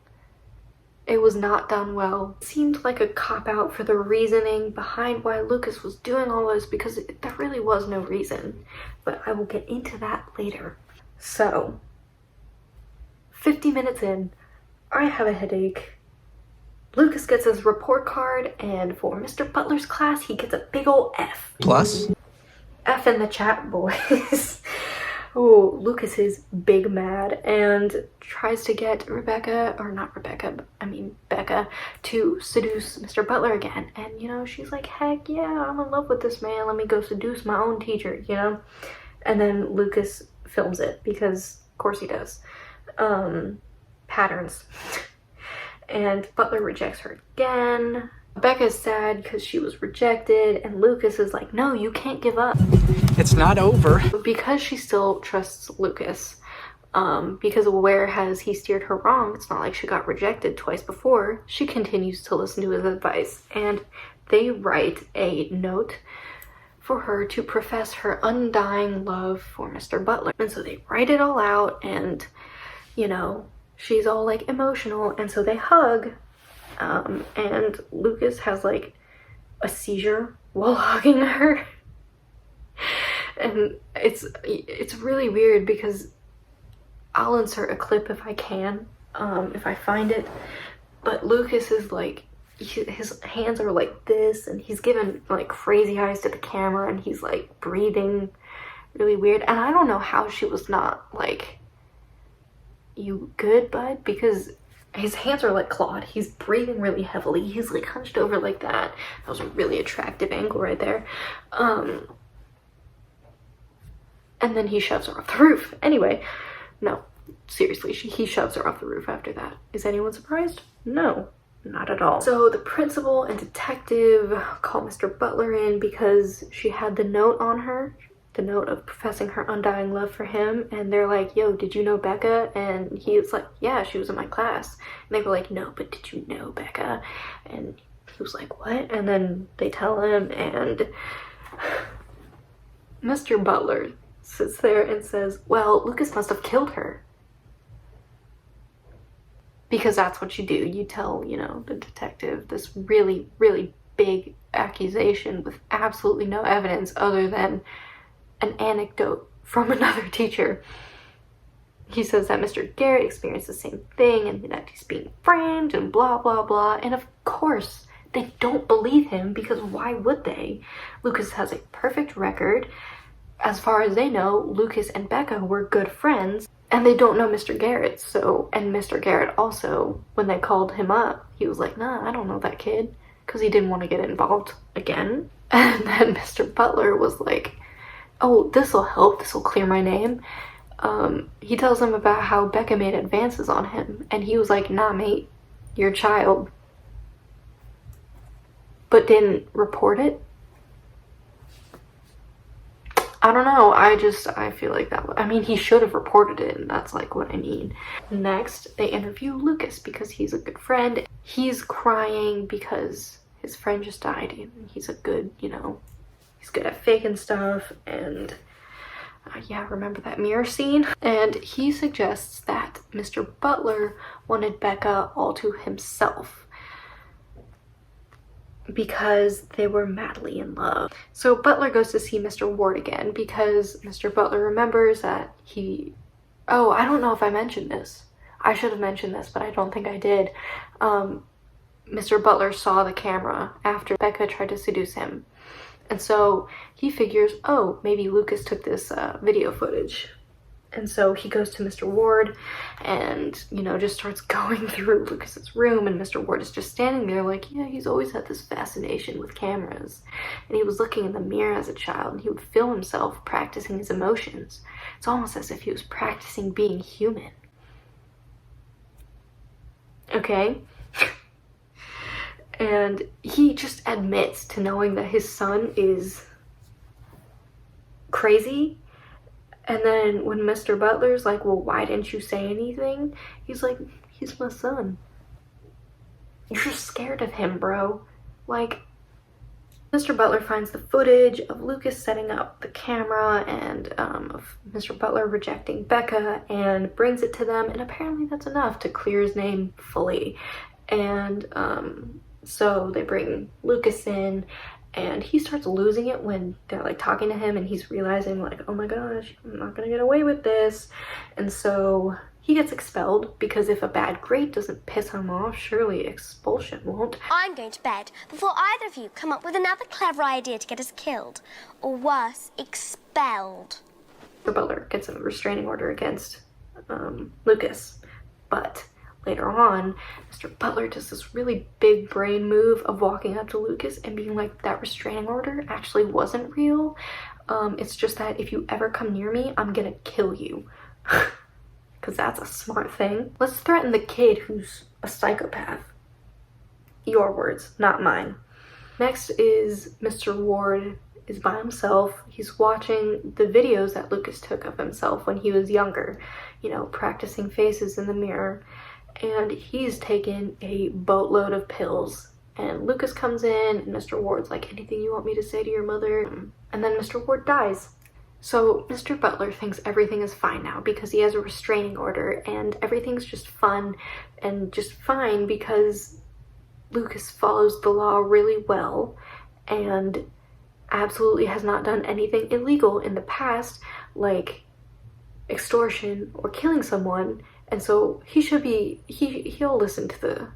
It was not done well. It seemed like a cop-out for the reasoning behind why Lucas was doing all this, because there really was no reason. But I will get into that later. So, 50 minutes in, I have a headache. Lucas gets his report card, and for Mr. Butler's class, he gets a big ol' F. Plus? F in the chat, boys. Oh, Lucas is big mad and tries to get Becca to seduce Mr. Butler again. And, you know, she's like, heck yeah, I'm in love with this man. Let me go seduce my own teacher, you know? And then Lucas films it, because of course he does. Patterns. And Butler rejects her again. Becca's sad because she was rejected, and Lucas is like, no, you can't give up. It's not over. Because she still trusts Lucas, because where has he steered her wrong? It's not like she got rejected twice before. She continues to listen to his advice, and they write a note for her to profess her undying love for Mr. Butler. And so they write it all out, and, you know, she's all like emotional, and so they hug. And Lucas has like a seizure while hugging her. And it's really weird, because I'll insert a clip if I can, if I find it. But Lucas is like, his hands are like this, and he's giving like crazy eyes to the camera, and he's like breathing really weird. And I don't know how she was not like, you good, bud? Because his hands are like clawed. He's breathing really heavily. He's like hunched over like that. That was a really attractive angle right there. And then he shoves her off the roof. Anyway, no, seriously, he shoves her off the roof after that. Is anyone surprised? No, not at all. So the principal and detective call Mr. Butler in because she had the note on her. The note of professing her undying love for him, and they're like, yo, did you know Becca? And he was like, yeah, she was in my class. And they were like, no, but did you know Becca? And he was like, what? And then they tell him, and Mr. Butler sits there and says, well, Lucas must have killed her. Because that's what you do. You tell, you know, the detective this really, really big accusation with absolutely no evidence other than an anecdote from another teacher. He says that Mr. Garrett experienced the same thing, and that he's being framed, and blah, blah, blah. And of course, they don't believe him, because why would they? Lucas has a perfect record. As far as they know, Lucas and Becca were good friends, and they don't know Mr. Garrett. So, and Mr. Garrett also, when they called him up, he was like, nah, I don't know that kid, because he didn't want to get involved again. And then Mr. Butler was like, oh, this'll help, this'll clear my name. He tells him about how Becca made advances on him, and he was like, nah, mate, you're a child. But didn't report it. I don't know, I feel like that, I mean, he should have reported it, and that's like what I mean. Next, they interview Lucas because he's a good friend. He's crying because his friend just died, and he's a good, you know, he's good at faking stuff, and yeah, remember that mirror scene? And he suggests that Mr. Butler wanted Becca all to himself because they were madly in love. So Butler goes to see Mr. Ward again because Mr. Butler remembers that oh, I don't know if I mentioned this. I should have mentioned this, but I don't think I did. Mr. Butler saw the camera after Becca tried to seduce him. And so he figures, oh, maybe Lucas took this video footage. And so he goes to Mr. Ward and, you know, just starts going through Lucas's room, and Mr. Ward is just standing there like, yeah, he's always had this fascination with cameras. And he was looking in the mirror as a child, and he would film himself practicing his emotions. It's almost as if he was practicing being human. Okay? And he just admits to knowing that his son is crazy. And then when Mr. Butler's like, well, why didn't you say anything? He's like, he's my son. You're just scared of him, bro. Like, Mr. Butler finds the footage of Lucas setting up the camera and of Mr. Butler rejecting Becca and brings it to them. And apparently that's enough to clear his name fully. And so they bring Lucas in, and he starts losing it when they're like talking to him, and he's realizing like, oh my gosh, I'm not gonna get away with this. And so he gets expelled because if a bad grade doesn't piss him off, surely expulsion won't. I'm going to bed before either of you come up with another clever idea to get us killed. Or worse, expelled. The Butler gets a restraining order against Lucas, but later on, Mr. Butler does this really big brain move of walking up to Lucas and being like, that restraining order actually wasn't real. It's just that if you ever come near me, I'm gonna kill you. Because that's a smart thing. Let's threaten the kid who's a psychopath. Your words, not mine. Next is Mr. Ward is by himself. He's watching the videos that Lucas took of himself when he was younger, you know, practicing faces in the mirror. And he's taken a boatload of pills. And Lucas comes in, and Mr. Ward's like, anything you want me to say to your mother? And then Mr. Ward dies. So Mr. Butler thinks everything is fine now because he has a restraining order, and everything's just fun and just fine because Lucas follows the law really well and absolutely has not done anything illegal in the past, like extortion or killing someone. And so he should be, he'll listen to the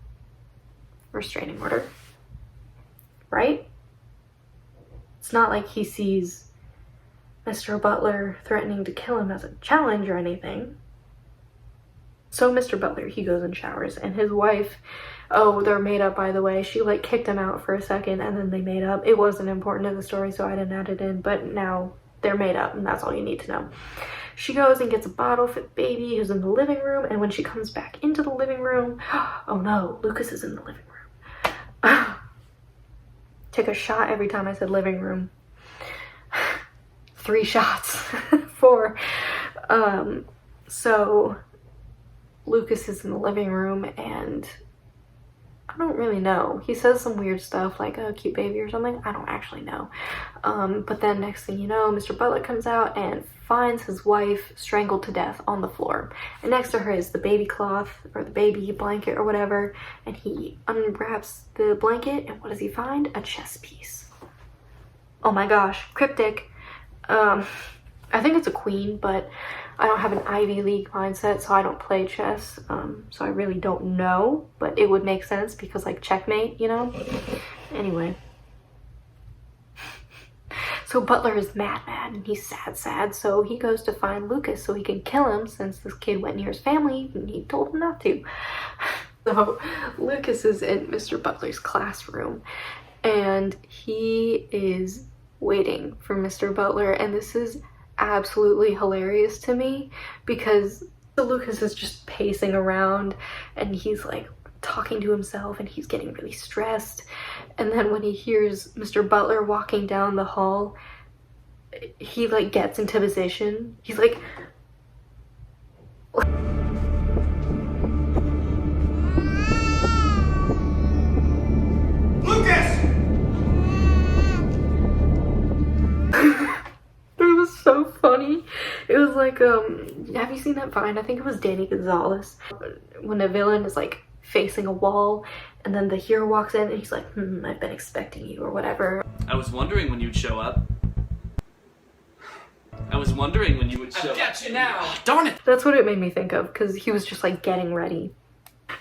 restraining order, right? It's not like he sees Mr. Butler threatening to kill him as a challenge or anything. So Mr. Butler, he goes and showers, and his wife, oh, they're made up, by the way. She like kicked him out for a second and then they made up. It wasn't important to the story, so I didn't add it in, but now they're made up, and that's all you need to know. She goes and gets a bottle for the baby who's in the living room, and when she comes back into the living room, oh no, Lucas is in the living room. Took a shot every time I said living room. 3 shots. 4. So Lucas is in the living room, and I don't really know. He says some weird stuff like, oh, cute baby or something. I don't actually know. But then next thing you know, Mr. Butler comes out and finds his wife strangled to death on the floor. And next to her is the baby cloth or the baby blanket or whatever. And he unwraps the blanket, and what does he find? A chess piece. Oh my gosh, cryptic. I think it's a queen, but I don't have an Ivy League mindset, so I don't play chess, so I really don't know, but it would make sense because, like, checkmate, you know? Anyway. So Butler is mad, and he's sad, so he goes to find Lucas so he can kill him since this kid went near his family and he told him not to. So Lucas is in Mr. Butler's classroom, and he is waiting for Mr. Butler, and this is absolutely hilarious to me because Lucas is just pacing around and he's like talking to himself and he's getting really stressed, and then when he hears Mr. Butler walking down the hall, he like gets into position. He's like, it was so funny. It was like, have you seen that Vine? I think it was Danny Gonzalez. When a villain is like facing a wall and then the hero walks in and he's like, I've been expecting you or whatever. I was wondering when you'd show up. I was wondering when you would show up. I've got you now! Darn it! That's what it made me think of, because he was just like getting ready.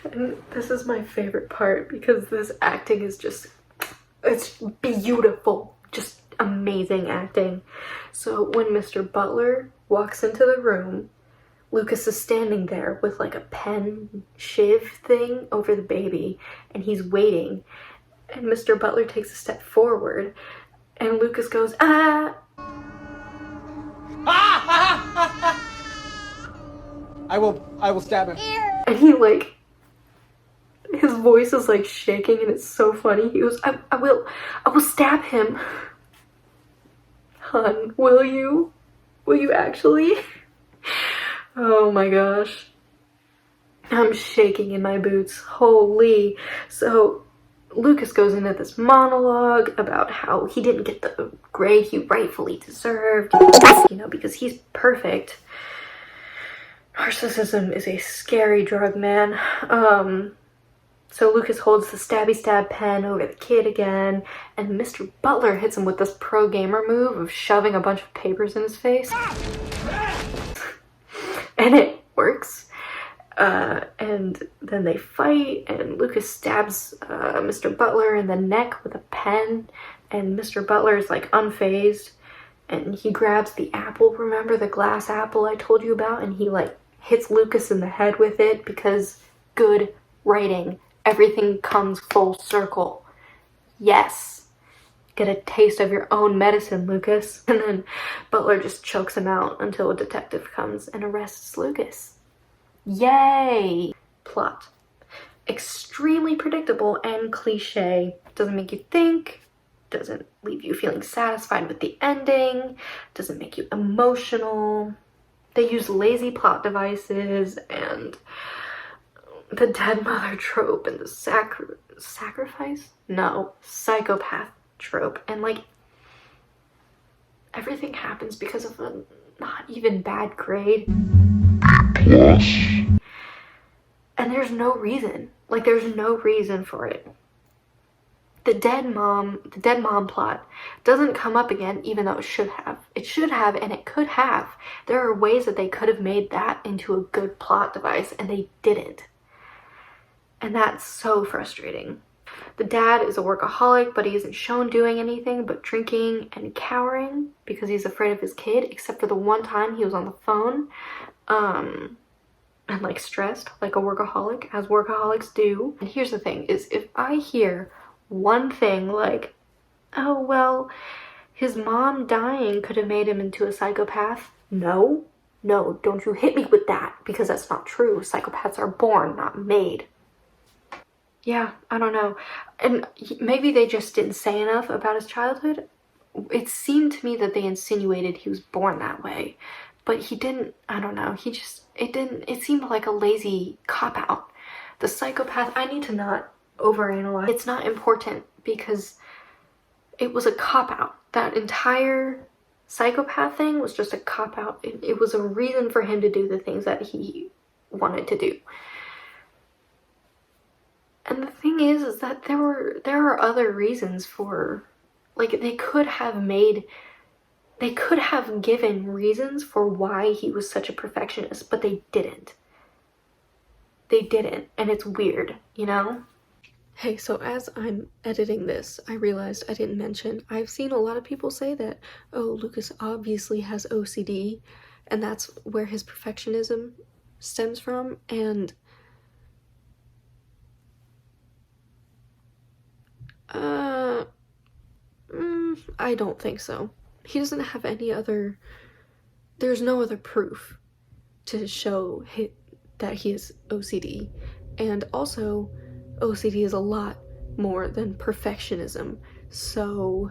And this is my favorite part because this acting is just, it's beautiful. Just amazing acting. So when Mr. Butler walks into the room, Lucas is standing there with like a pen shiv thing over the baby, and he's waiting. And Mr. Butler takes a step forward, and Lucas goes, ah! I will stab him. And he like, his voice is like shaking and it's so funny. He goes, I will stab him. Hun, will you? Will you actually? Oh my gosh. I'm shaking in my boots. Holy. So Lucas goes into this monologue about how he didn't get the grade he rightfully deserved, you know, because he's perfect. Narcissism is a scary drug, man. So Lucas holds the stabby stab pen over the kid again, and Mr. Butler hits him with this pro gamer move of shoving a bunch of papers in his face. And it works. And then they fight, and Lucas stabs Mr. Butler in the neck with a pen, and Mr. Butler is like unfazed, and he grabs the apple, remember the glass apple I told you about, and he like hits Lucas in the head with it because good writing. Everything comes full circle. Yes. Get a taste of your own medicine, Lucas. And then Butler just chokes him out until a detective comes and arrests Lucas. Yay! Plot. Extremely predictable and cliche. Doesn't make you think. Doesn't leave you feeling satisfied with the ending. Doesn't make you emotional. They use lazy plot devices and the dead mother trope and the sacrifice? No, psychopath trope. And like, everything happens because of a not even bad grade. And there's no reason. Like, there's no reason for it. The dead mom plot doesn't come up again, even though it should have. It should have, and it could have. There are ways that they could have made that into a good plot device, and they didn't. And that's so frustrating. The dad is a workaholic, but he isn't shown doing anything but drinking and cowering because he's afraid of his kid, except for the one time he was on the phone, and like stressed, like a workaholic, as workaholics do. And here's the thing, is if I hear one thing like, oh, well, his mom dying could have made him into a psychopath. No, don't you hit me with that, because that's not true. Psychopaths are born, not made. Yeah, I don't know. And maybe they just didn't say enough about his childhood. It seemed to me that they insinuated he was born that way, but he didn't. I don't know. It seemed like a lazy cop-out. The psychopath, I need to not overanalyze. It's not important because it was a cop-out. That entire psychopath thing was just a cop-out. It was a reason for him to do the things that he wanted to do. And the thing is that there are other reasons for, like, they could have given reasons for why he was such a perfectionist, but they didn't. They didn't, and it's weird, you know? Hey, so as I'm editing this, I realized I didn't mention, I've seen a lot of people say that, oh, Lucas obviously has OCD, and that's where his perfectionism stems from, and I don't think so. He doesn't have there's no other proof to show that he is OCD. And also, OCD is a lot more than perfectionism. So,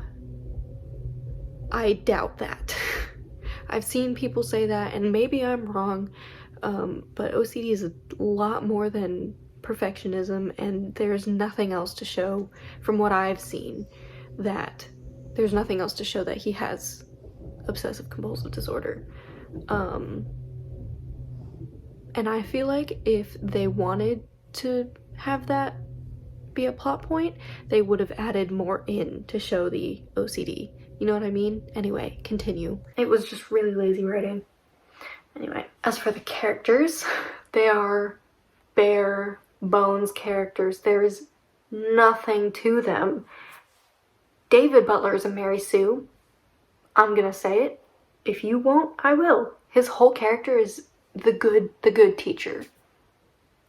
I doubt that. I've seen people say that, and maybe I'm wrong, but OCD is a lot more than perfectionism, and there's nothing else to show, from what I've seen, that there's nothing else to show that he has obsessive compulsive disorder. And I feel like if they wanted to have that be a plot point, they would have added more in to show the OCD. You know what I mean? Anyway, continue. It was just really lazy writing. Anyway, as for the characters, they are bare bones characters. There is nothing to them. David Butler is a Mary Sue. I'm gonna say it. If you won't, I will. His whole character is the good teacher.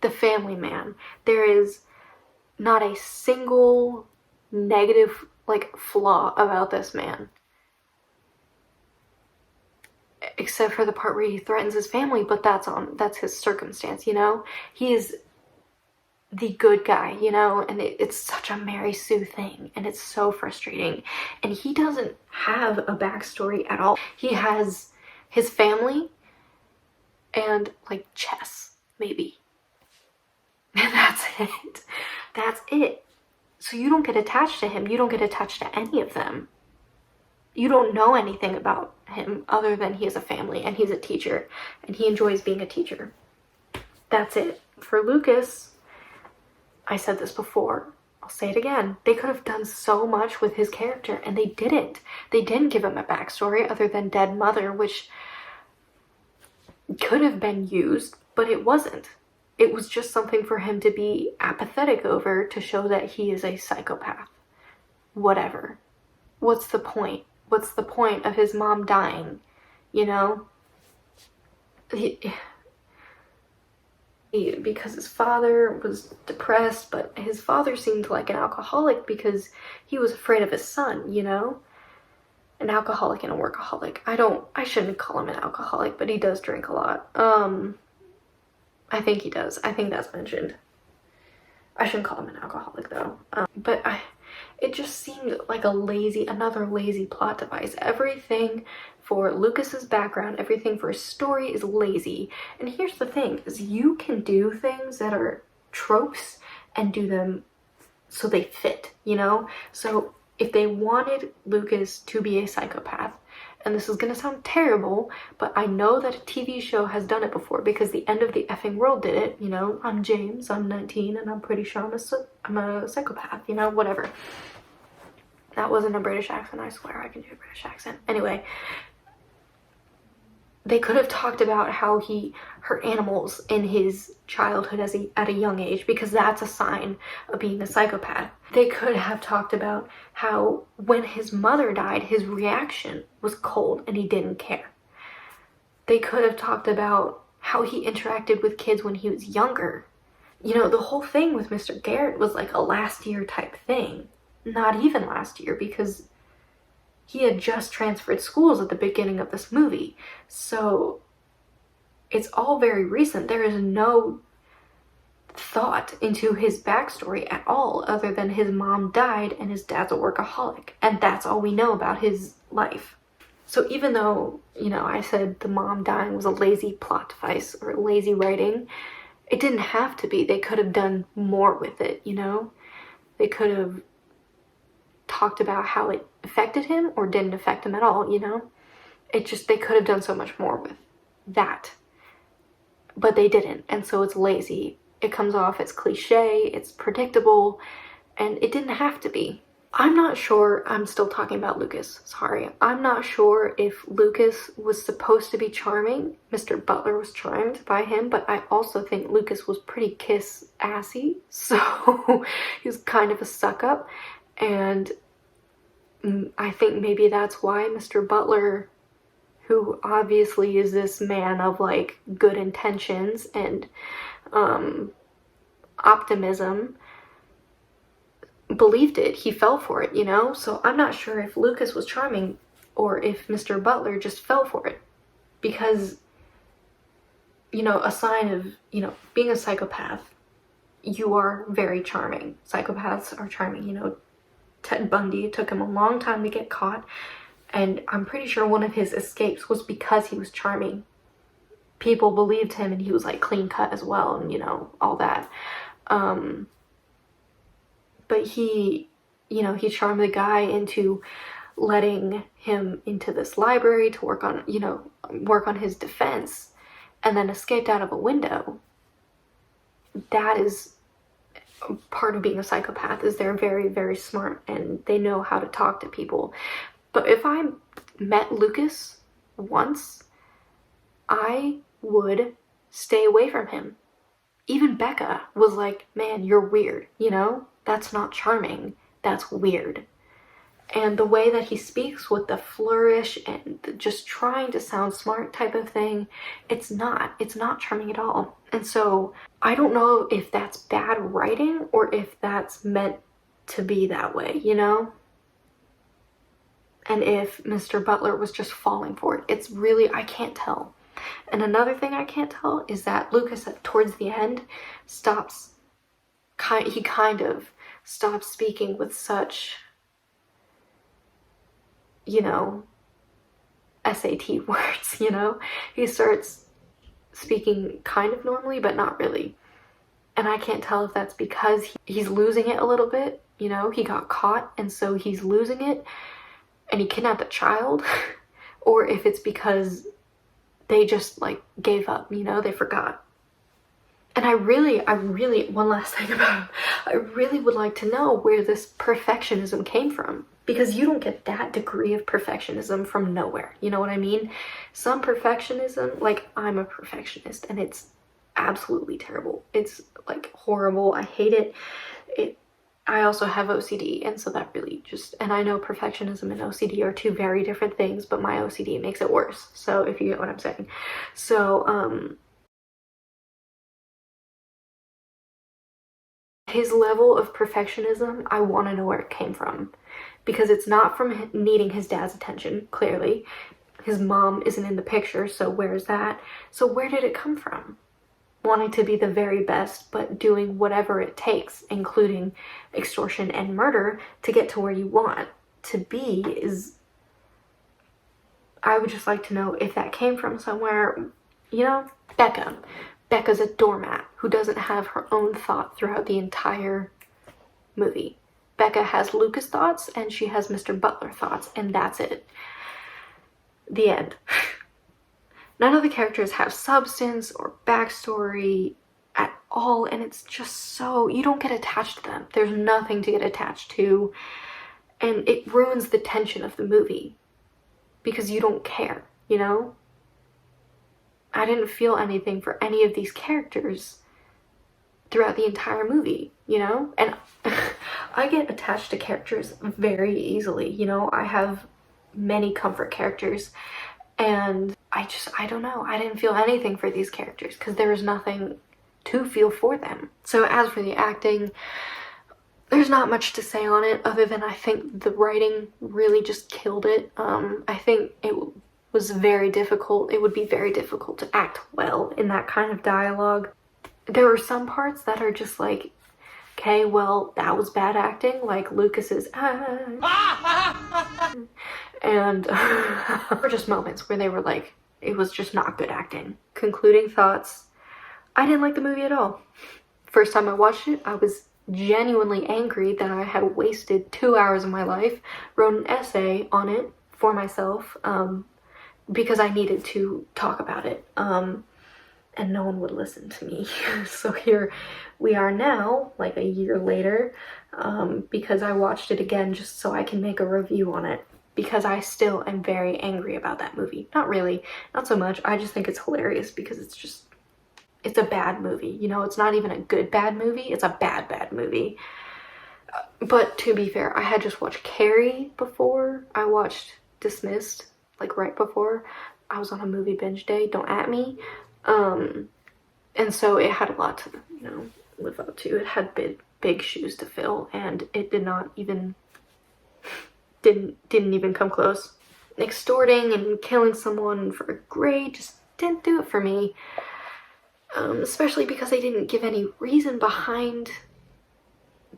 The family man. There is not a single negative, flaw about this man. Except for the part where he threatens his family, but that's his circumstance, you know? He is the good guy, you know? And it's such a Mary Sue thing, and it's so frustrating. And he doesn't have a backstory at all. He has his family and, chess, maybe. And that's it. That's it. So you don't get attached to him. You don't get attached to any of them. You don't know anything about him other than he has a family and he's a teacher and he enjoys being a teacher. That's it. For Lucas, I said this before, I'll say it again. They could have done so much with his character and they didn't. They didn't give him a backstory other than dead mother, which could have been used, but it wasn't. It was just something for him to be apathetic over to show that he is a psychopath. Whatever. What's the point? What's the point of his mom dying? You know? Because his father was depressed, but his father seemed like an alcoholic because he was afraid of his son, you know? An alcoholic and a workaholic. I shouldn't call him an alcoholic, but he does drink a lot. I think he does. I think that's mentioned. I shouldn't call him an alcoholic though. It just seemed like another lazy plot device. Everything for Lucas's background, everything for his story is lazy. And here's the thing, is you can do things that are tropes and do them so they fit, you know? So if they wanted Lucas to be a psychopath, and this is gonna sound terrible, but I know that a TV show has done it before because The End of the Effing World did it, you know? I'm James, I'm 19, and I'm pretty sure I'm a psychopath, you know? Whatever. That wasn't a British accent, I swear I can do a British accent. Anyway, they could have talked about how he hurt animals in his childhood at a young age, because that's a sign of being a psychopath. They could have talked about how when his mother died, his reaction was cold and he didn't care. They could have talked about how he interacted with kids when he was younger. You know, the whole thing with Mr. Garrett was like a last year type thing. Not even last year, because he had just transferred schools at the beginning of this movie. So it's all very recent. There is no thought into his backstory at all, other than his mom died and his dad's a workaholic. And that's all we know about his life. So even though, you know, I said the mom dying was a lazy plot device or lazy writing, it didn't have to be. They could have done more with it, you know? They could have talked about how it affected him or didn't affect him at all, you know? They could have done so much more with that. But they didn't, and so it's lazy. It comes off as cliche, it's predictable, and it didn't have to be. I'm not sure, I'm still talking about Lucas, sorry. I'm not sure if Lucas was supposed to be charming. Mr. Butler was charmed by him, but I also think Lucas was pretty kiss-assy, so he was kind of a suck-up. And I think maybe that's why Mr. Butler, who obviously is this man of good intentions and optimism, believed it. He fell for it, you know? So I'm not sure if Lucas was charming or if Mr. Butler just fell for it. Because, you know, a sign of, you know, being a psychopath, you are very charming. Psychopaths are charming, you know? Ted Bundy, it took him a long time to get caught, And I'm pretty sure one of his escapes was because he was charming. People believed him, and he was like clean cut as well, and you know, all that. But he, you know, he charmed the guy into letting him into this library to work on, you know, work on his defense, and then escaped out of a window. That is part of being a psychopath, is they're very, very smart and they know how to talk to people. But if I met Lucas once, I would stay away from him. Even Becca was like, man, you're weird, you know? That's not charming. That's weird. And the way that he speaks with the flourish and just trying to sound smart type of thing, it's not charming at all. And so I don't know if that's bad writing or if that's meant to be that way, you know? And if Mr. Butler was just falling for it. It's really, I can't tell. And another thing I can't tell is that Lucas, towards the end, he kind of stops speaking with such, you know, SAT words, you know? He starts speaking kind of normally, but not really. And I can't tell if that's because he's losing it a little bit, you know? He got caught, and so he's losing it, and he kidnapped a child, or if it's because they just, like, gave up, you know? They forgot. And I really, one last thing about him, I really would like to know where this perfectionism came from. Because you don't get that degree of perfectionism from nowhere. You know what I mean? Some perfectionism, like, I'm a perfectionist, and it's absolutely terrible. It's, like, horrible. I hate it. I also have OCD, and so that really just, and I know perfectionism and OCD are two very different things, but my OCD makes it worse. So, if you get what I'm saying. So, his level of perfectionism, I want to know where it came from. Because it's not from needing his dad's attention, clearly. His mom isn't in the picture, so where's that? So where did it come from? Wanting to be the very best, but doing whatever it takes, including extortion and murder, to get to where you want to be is... I would just like to know if that came from somewhere, you know? Becca. Becca's a doormat who doesn't have her own thought throughout the entire movie. Becca has Lucas thoughts, and she has Mr. Butler thoughts, and that's it. The end. None of the characters have substance or backstory at all, and it's just so... you don't get attached to them. There's nothing to get attached to, and it ruins the tension of the movie, because you don't care, you know? I didn't feel anything for any of these characters throughout the entire movie, you know? And I get attached to characters very easily, you know? I have many comfort characters, and I don't know. I didn't feel anything for these characters because there was nothing to feel for them. So as for the acting, there's not much to say on it other than I think the writing really just killed it. I think it was very difficult. It would be very difficult to act well in that kind of dialogue. There were some parts that are just like, okay, well, that was bad acting, like Lucas's and there were just moments where they were like, it was just not good acting. Concluding thoughts, I didn't like the movie at all. First time I watched it, I was genuinely angry that I had wasted 2 hours of my life, wrote an essay on it for myself, because I needed to talk about it. And no one would listen to me. So here we are now, like a year later, because I watched it again just so I can make a review on it, because I still am very angry about that movie. Not really, not so much. I just think it's hilarious because it's a bad movie. You know, it's not even a good bad movie, it's a bad movie. But to be fair, I had just watched Carrie before. I watched Dismissed, like right before. I was on a movie binge day, don't at me. And so it had a lot to, you know, live up to. It had big shoes to fill, and it did not even, didn't even come close. Extorting and killing someone for a grade just didn't do it for me. Especially because they didn't give any reason behind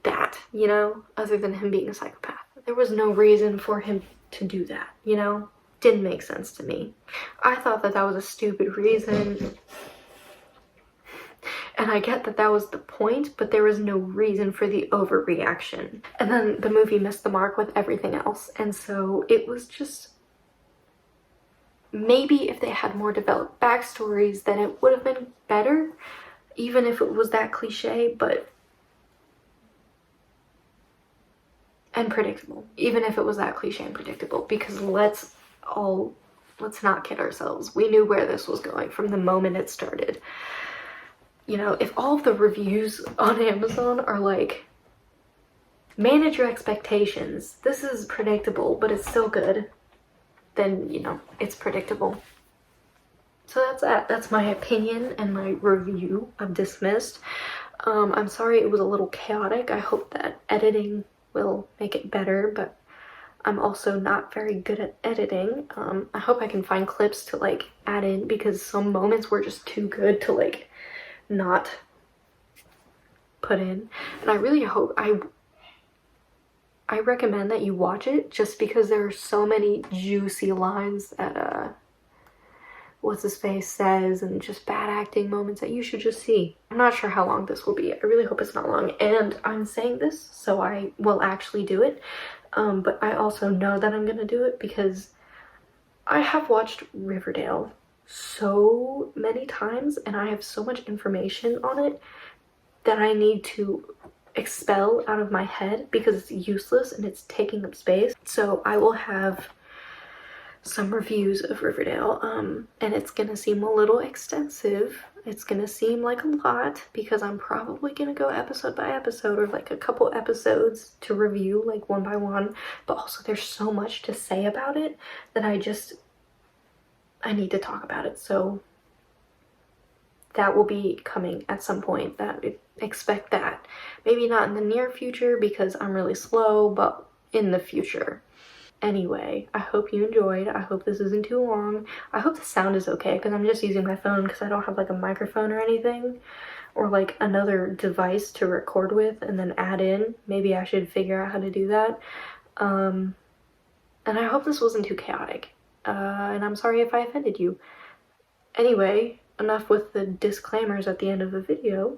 that, you know, other than him being a psychopath. There was no reason for him to do that, you know? Didn't make sense to me. I thought that that was a stupid reason. And I get that that was the point, but there was no reason for the overreaction. And then the movie missed the mark with everything else. And so it was just... Maybe if they had more developed backstories, then it would have been better. Even if it was that cliche, but... And predictable. Even if it was that cliche and predictable. Because let's not kid ourselves. We knew where this was going from the moment it started. You know, if all of the reviews on Amazon are like, manage your expectations, this is predictable, but it's still good, then, you know, it's predictable. So that's that. That's my opinion and my review of Dismissed. I'm sorry it was a little chaotic. I hope that editing will make it better, but I'm also not very good at editing. I hope I can find clips to like add in, because some moments were just too good to like not put in. And I really hope, I recommend that you watch it, just because there are so many juicy lines that what's his face says, and just bad acting moments that you should just see. I'm not sure how long this will be. I really hope it's not long, and I'm saying this so I will actually do it, but I also know that I'm gonna do it because I have watched Riverdale so many times and I have so much information on it that I need to expel out of my head because it's useless and it's taking up space. So I will have some reviews of Riverdale, and it's gonna seem a little extensive. It's gonna seem like a lot because I'm probably gonna go episode by episode, or like a couple episodes to review, like one by one, but also there's so much to say about it that I need to talk about it. So that will be coming at some point. Expect that. Maybe not in the near future because I'm really slow, but in the future. Anyway, I hope you enjoyed. I hope this isn't too long. I hope the sound is okay because I'm just using my phone because I don't have like a microphone or anything, or like another device to record with and then add in. Maybe I should figure out how to do that. And I hope this wasn't too chaotic. And I'm sorry if I offended you. Anyway, enough with the disclaimers at the end of the video.